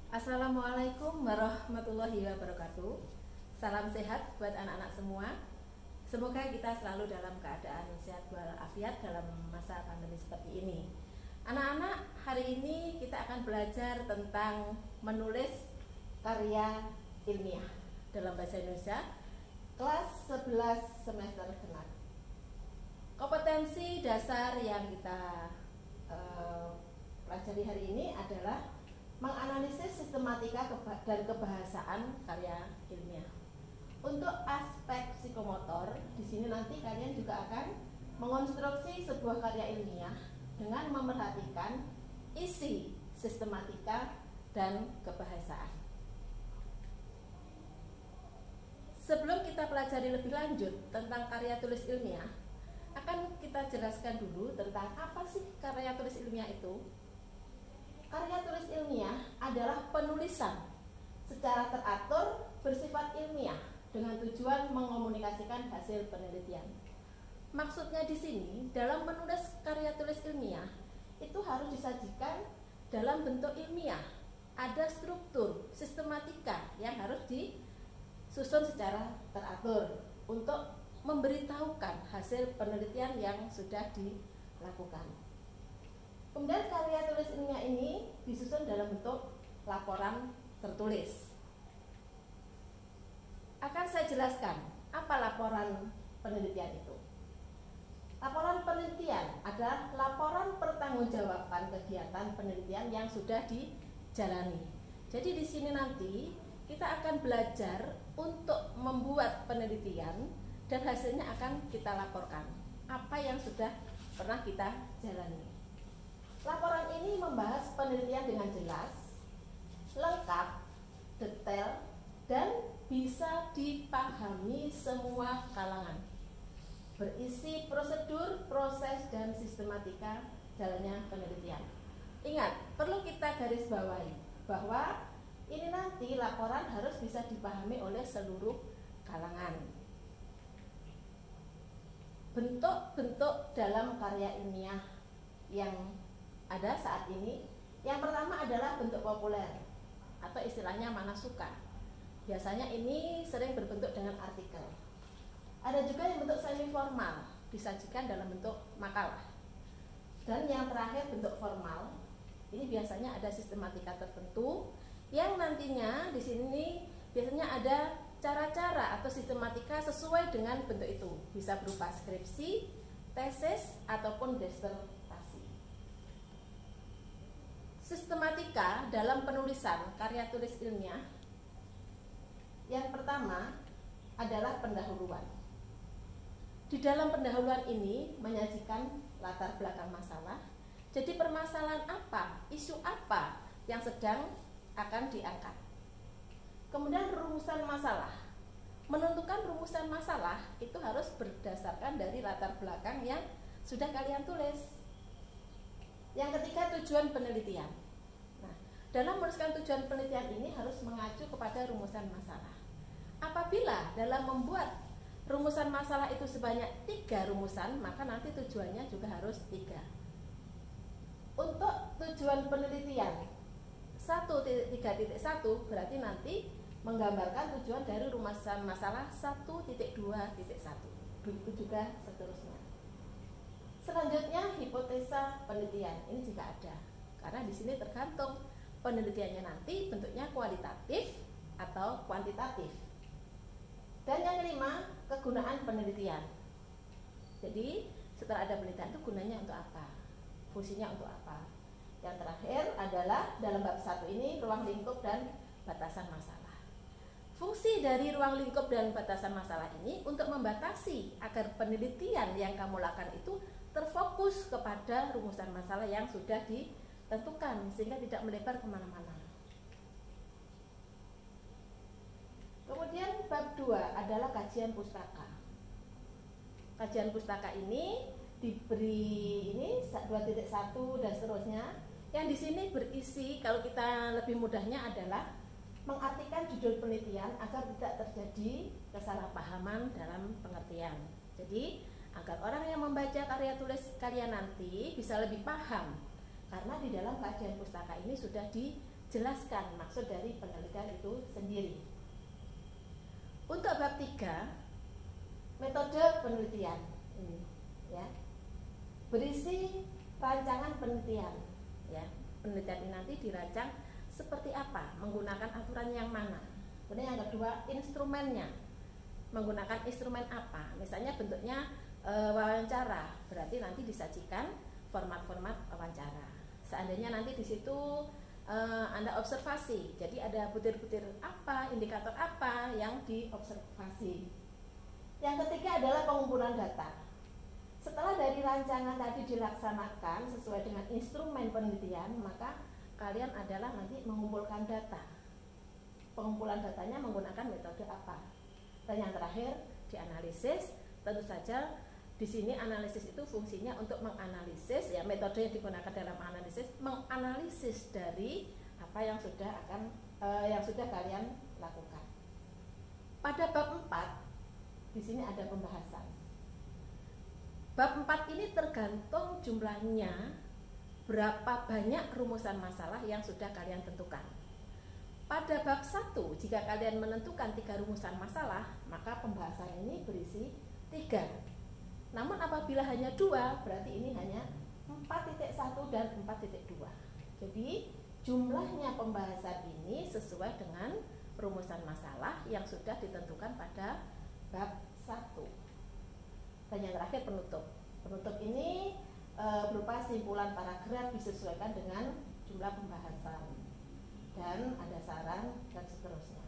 Assalamualaikum warahmatullahi wabarakatuh. Salam sehat buat anak-anak semua. Semoga kita selalu dalam keadaan sehat walafiat dalam masa pandemi seperti ini. Anak-anak, hari ini kita akan belajar tentang menulis karya ilmiah dalam bahasa Indonesia kelas 11 semester genap. Kompetensi dasar yang kita pelajari hari ini adalah menganalisis sistematika dan kebahasaan karya ilmiah. Untuk aspek psikomotor, di sini nanti kalian juga akan mengonstruksi sebuah karya ilmiah dengan memerhatikan isi sistematika dan kebahasaan. Sebelum kita pelajari lebih lanjut tentang karya tulis ilmiah, akan kita jelaskan dulu tentang apa sih karya tulis ilmiah itu. Karya tulis ilmiah adalah penulisan secara teratur bersifat ilmiah dengan tujuan mengomunikasikan hasil penelitian. Maksudnya di sini, dalam menulis karya tulis ilmiah itu harus disajikan dalam bentuk ilmiah. Ada struktur, sistematika yang harus disusun secara teratur untuk memberitahukan hasil penelitian yang sudah dilakukan. Kemudian karya tulis ilmiah ini disusun dalam bentuk laporan tertulis. Akan saya jelaskan apa laporan penelitian itu. Laporan penelitian adalah laporan pertanggungjawaban kegiatan penelitian yang sudah dijalani. Jadi di sini nanti kita akan belajar untuk membuat penelitian dan hasilnya akan kita laporkan. Apa yang sudah pernah kita jalani. Laporan ini membahas penelitian dengan jelas, lengkap, detail, dan bisa dipahami semua kalangan. Berisi prosedur, proses, dan sistematika jalannya penelitian. Ingat, perlu kita garis bawahi bahwa ini nanti laporan harus bisa dipahami oleh seluruh kalangan. Bentuk-bentuk dalam karya ilmiah yang ada saat ini, yang pertama adalah bentuk populer atau istilahnya manasuka. Biasanya ini sering berbentuk dengan artikel. Ada juga yang bentuk semi formal, disajikan dalam bentuk makalah. Dan yang terakhir bentuk formal, ini biasanya ada sistematika tertentu yang nantinya di sini biasanya ada cara-cara atau sistematika sesuai dengan bentuk itu. Bisa berupa skripsi, tesis, ataupun disertasi. Sistematika dalam penulisan karya tulis ilmiah yang pertama adalah pendahuluan. Di dalam pendahuluan ini menyajikan latar belakang masalah. Jadi permasalahan apa, isu apa yang sedang akan diangkat. Kemudian rumusan masalah. Menentukan rumusan masalah itu harus berdasarkan dari latar belakang yang sudah kalian tulis. Yang ketiga, tujuan penelitian. Nah, dalam menuliskan tujuan penelitian ini harus mengacu kepada rumusan masalah. Apabila dalam membuat rumusan masalah itu sebanyak 3 rumusan, maka nanti tujuannya juga harus 3. Untuk tujuan penelitian 1.3.1 berarti nanti menggambarkan tujuan dari rumusan masalah 1.2.1. Begitu juga seterusnya. Selanjutnya hipotesa penelitian ini juga ada, karena di sini tergantung penelitiannya nanti bentuknya kualitatif atau kuantitatif. Dan yang kelima, kegunaan penelitian. Jadi setelah ada penelitian itu gunanya untuk apa? Fungsinya untuk apa? Yang terakhir adalah dalam bab 1 ini ruang lingkup dan batasan masalah. Fungsi dari ruang lingkup dan batasan masalah ini untuk membatasi agar penelitian yang kamu lakukan itu terfokus kepada rumusan masalah yang sudah ditentukan sehingga tidak melebar kemana-mana. Kemudian bab 2 adalah kajian pustaka. Kajian pustaka ini diberi ini 2.1 dan seterusnya. Yang di sini berisi, kalau kita lebih mudahnya adalah mengartikan judul penelitian agar tidak terjadi kesalahpahaman dalam pengertian. Jadi agar orang yang membaca karya tulis kalian nanti bisa lebih paham, karena di dalam kajian pustaka ini sudah jelaskan maksud dari penelitian itu sendiri. Untuk bab 3, metode penelitian ini ya. Berisi rancangan penelitian ya. Penelitian ini nanti dirancang seperti apa, menggunakan aturan yang mana. Kemudian yang kedua, instrumennya. Menggunakan instrumen apa? Misalnya bentuknya wawancara, berarti nanti disajikan format-format wawancara. Seandainya nanti di situ Anda observasi, jadi ada butir-butir apa, indikator apa yang diobservasi. Yang ketiga adalah pengumpulan data. Setelah dari rancangan tadi dilaksanakan sesuai dengan instrumen penelitian, maka kalian adalah nanti mengumpulkan data. Pengumpulan datanya menggunakan metode apa? Dan yang terakhir, dianalisis. Tentu saja di sini analisis itu fungsinya untuk menganalisis ya, metode yang digunakan dalam analisis menganalisis dari apa yang sudah kalian lakukan. Pada bab 4 di sini ada pembahasan. Bab 4 ini tergantung jumlahnya berapa banyak rumusan masalah yang sudah kalian tentukan. Pada bab 1 jika kalian menentukan 3 rumusan masalah, maka pembahasan ini berisi 3. Namun apabila hanya 2, berarti ini hanya 4.1 dan 4.2. Jadi jumlahnya pembahasan ini sesuai dengan rumusan masalah yang sudah ditentukan pada bab 1. Dan yang terakhir penutup. Penutup ini berupa simpulan paragraf disesuaikan dengan jumlah pembahasan dan ada saran dan seterusnya.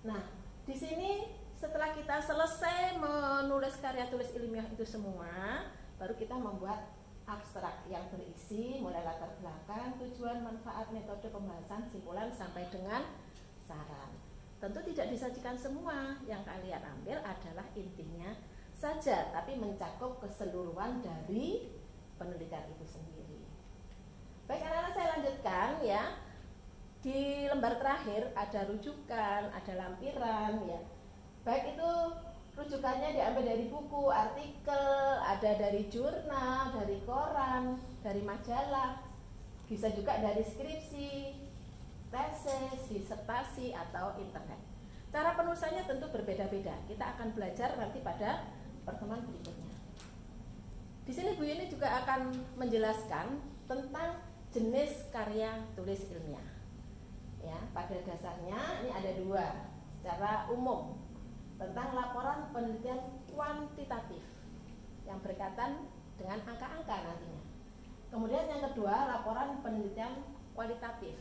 Nah, di sini setelah kita selesai menulis karya tulis ilmiah itu semua, baru kita membuat abstrak yang berisi mulai latar belakang, tujuan, manfaat, metode pembahasan, simpulan sampai dengan saran. Tentu tidak disajikan semua, yang kalian ambil adalah intinya saja, tapi mencakup keseluruhan dari penelitian itu sendiri. Baik anak-anak, saya lanjutkan ya. Di lembar terakhir ada rujukan, ada lampiran ya. Baik itu rujukannya diambil dari buku, artikel, ada dari jurnal, dari koran, dari majalah, bisa juga dari skripsi, tesis, disertasi atau internet. Cara penulisannya tentu berbeda-beda. Kita akan belajar nanti pada pertemuan berikutnya. Di sini Bu Yuni juga akan menjelaskan tentang jenis karya tulis ilmiah. Ya, pada dasarnya ini ada 2 secara umum tentang laporan penelitian kuantitatif yang berkaitan dengan angka-angka nantinya. Kemudian yang kedua, laporan penelitian kualitatif.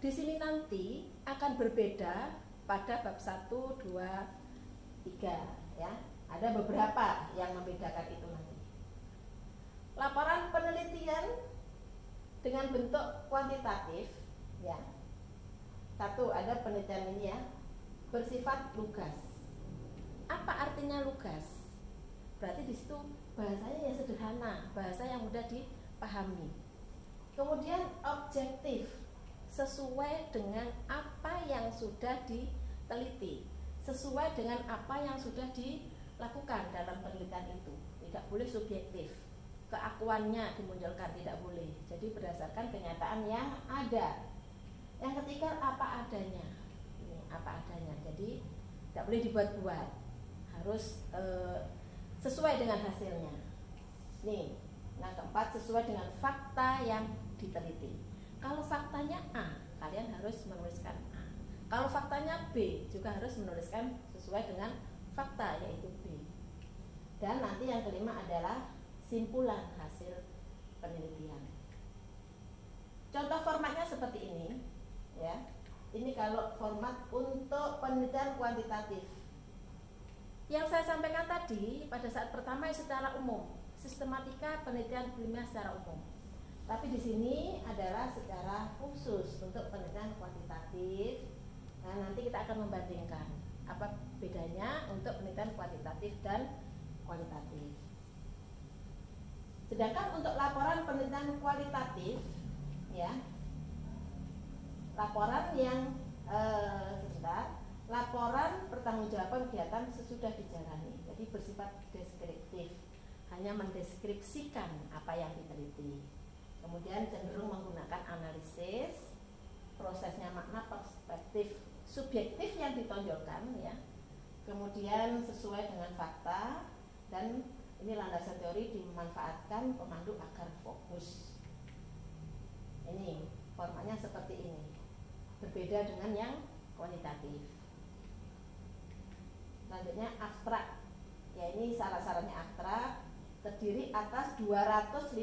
Di sini nanti akan berbeda pada bab 1, 2, 3 ya. Ada beberapa yang membedakan itu nanti. Laporan penelitian dengan bentuk kuantitatif ya. 1 ada penelitian ini ya, bersifat lugas. Apa artinya lugas? Berarti di situ bahasanya yang sederhana, bahasa yang mudah dipahami. Kemudian objektif, sesuai dengan apa yang sudah diteliti, sesuai dengan apa yang sudah dilakukan dalam penelitian itu. Tidak boleh subjektif, keakuannya dimunculkan, tidak boleh. Jadi berdasarkan kenyataan yang ada. Yang ketiga, apa adanya. Ini apa adanya. Jadi tidak boleh dibuat-buat, harus sesuai dengan hasilnya. Nih, nah keempat, sesuai dengan fakta yang diteliti. Kalau faktanya A, kalian harus menuliskan A. Kalau faktanya B, juga harus menuliskan sesuai dengan fakta, yaitu B. Dan nanti yang kelima adalah simpulan hasil penelitian. Contoh formatnya seperti ini, ya. Ini kalau format untuk penelitian kuantitatif. Yang saya sampaikan tadi pada saat pertama secara umum, sistematika penelitian ilmiah secara umum. Tapi di sini adalah secara khusus untuk penelitian kuantitatif. Nah, nanti kita akan membandingkan apa bedanya untuk penelitian kuantitatif dan kualitatif. Sedangkan untuk laporan penelitian kualitatif, ya, laporan yang laporan pertanggungjawaban kegiatan sesudah dijalani. Jadi bersifat deskriptif, hanya mendeskripsikan apa yang diteliti. Kemudian cenderung menggunakan analisis, prosesnya makna, perspektif, subjektif yang ditonjolkan ya. Kemudian sesuai dengan fakta, dan ini landasan teori dimanfaatkan pemandu agar fokus. Ini formatnya seperti ini, berbeda dengan yang kualitatif. Selanjutnya abstrak, ya ini syarat-syaratnya abstrak, terdiri atas 250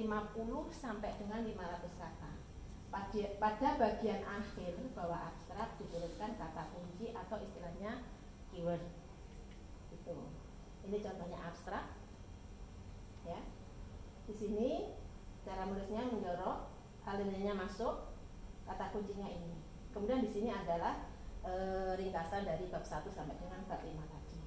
sampai dengan 500 kata. Pada bagian akhir bahwa abstrak dituliskan kata kunci atau istilahnya keyword. Itu. Ini contohnya abstrak. Ya. Di sini cara menulisnya menjorok, alinenya masuk, kata kuncinya ini. Kemudian di sini adalah ringkasan dari bab 1 sampai dengan bab 5 tadi.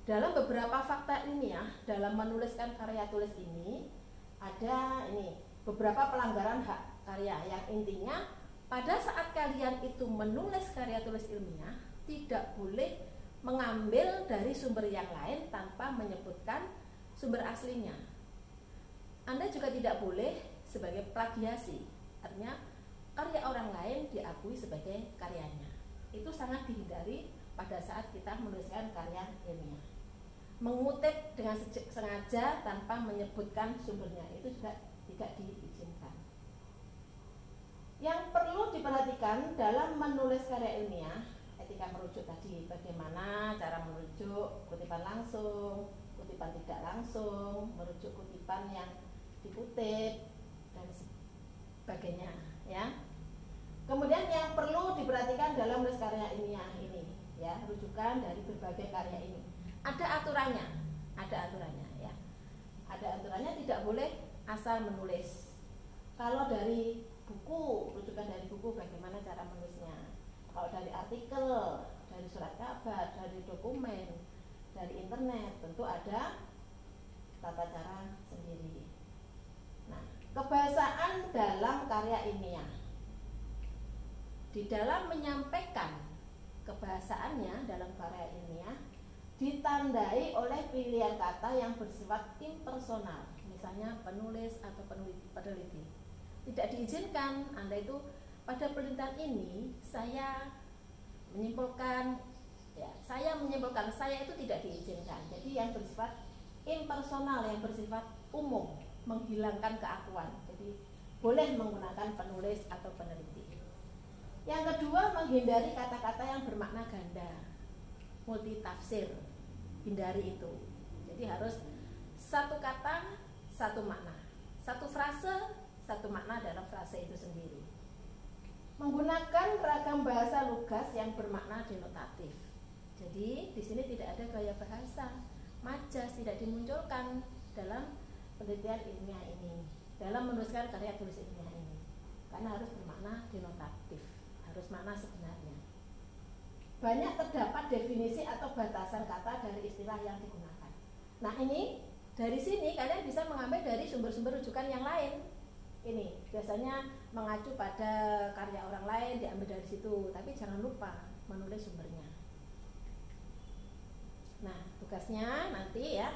Dalam beberapa fakta ilmiah dalam menuliskan karya tulis ini ada ini beberapa pelanggaran hak karya yang intinya pada saat kalian itu menulis karya tulis ilmiah tidak boleh mengambil dari sumber yang lain tanpa menyebutkan sumber aslinya. Anda juga tidak boleh sebagai plagiasi, artinya karya orang lain diakui sebagai karyanya. Itu sangat dihindari pada saat kita menuliskan karya ilmiah. Mengutip dengan sengaja tanpa menyebutkan sumbernya itu juga tidak diizinkan. Yang perlu diperhatikan dalam menulis karya ilmiah, etika merujuk tadi, bagaimana cara merujuk, kutipan langsung, kutipan tidak langsung, merujuk kutipan yang dikutip dan sebagainya ya. Kemudian yang perlu diperhatikan dalam menulis karya ilmiah ini ya, rujukan dari berbagai karya ini. Ada aturannya ya. Ada aturannya, tidak boleh asal menulis. Kalau dari buku, rujukan dari buku bagaimana cara menulisnya. Kalau dari artikel, dari surat kabar, dari dokumen, dari internet, tentu ada tata cara sendiri. Nah, kebahasaan dalam karya ilmiah. Di dalam menyampaikan kebahasaannya dalam karya ilmiah ditandai oleh pilihan kata yang bersifat impersonal, misalnya penulis atau peneliti. Tidak diizinkan Anda itu pada penelitian ini saya menyimpulkan, saya itu tidak diizinkan. Jadi yang bersifat impersonal, yang bersifat umum, menghilangkan keakuan. Jadi boleh menggunakan penulis atau peneliti. Yang kedua, menghindari kata-kata yang bermakna ganda, multitafsir. Hindari itu. Jadi harus satu kata, satu makna. Satu frase, satu makna dalam frase itu sendiri. Menggunakan ragam bahasa lugas yang bermakna denotatif. Jadi di sini tidak ada gaya bahasa, majas tidak dimunculkan dalam penelitian ilmiah ini, dalam menuliskan karya tulis ilmiah ini, karena harus bermakna denotatif, harus makna sebenarnya. Banyak terdapat definisi atau batasan kata dari istilah yang digunakan. Nah ini dari sini kalian bisa mengambil dari sumber-sumber rujukan yang lain. Ini biasanya mengacu pada karya orang lain, diambil dari situ, tapi jangan lupa menulis sumbernya. Nah tugasnya nanti ya,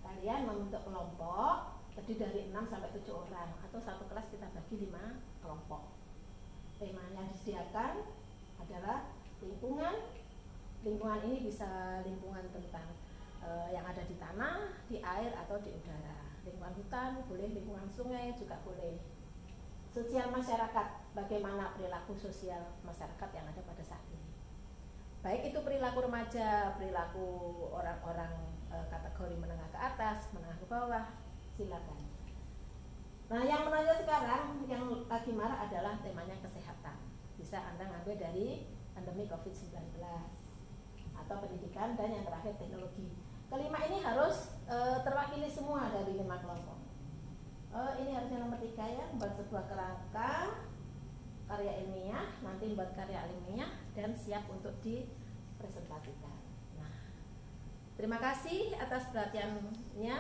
kalian membentuk kelompok terdiri dari 6 sampai 7 orang, atau satu kelas kita bagi 5 kelompok. Tema yang disediakan adalah lingkungan. Lingkungan ini bisa lingkungan tentang yang ada di tanah, di air, atau di udara. Lingkungan hutan boleh, lingkungan sungai juga boleh. Sosial masyarakat, bagaimana perilaku sosial masyarakat yang ada pada saat ini. Baik itu perilaku remaja, perilaku orang-orang kategori menengah ke atas, menengah ke bawah, silakan. Nah yang menonjol sekarang, yang lagi marak adalah temanya kesehatan. Bisa Anda ngambil dari pandemi COVID-19 atau pendidikan, dan yang terakhir teknologi. Kelima ini harus terwakili semua dari 5 kelompok. Ini harusnya nomor 3 ya, membuat sebuah kerangka karya ilmiah, nanti membuat karya ilmiah dan siap untuk dipresentasikan. Nah, terima kasih atas perhatiannya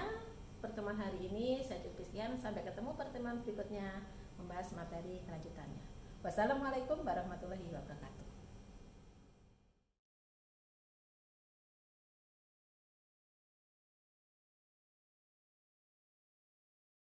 pertemuan hari ini. Saya cukup sekian, sampai ketemu pertemuan berikutnya membahas materi kelanjutannya. Wassalamualaikum warahmatullahi wabarakatuh.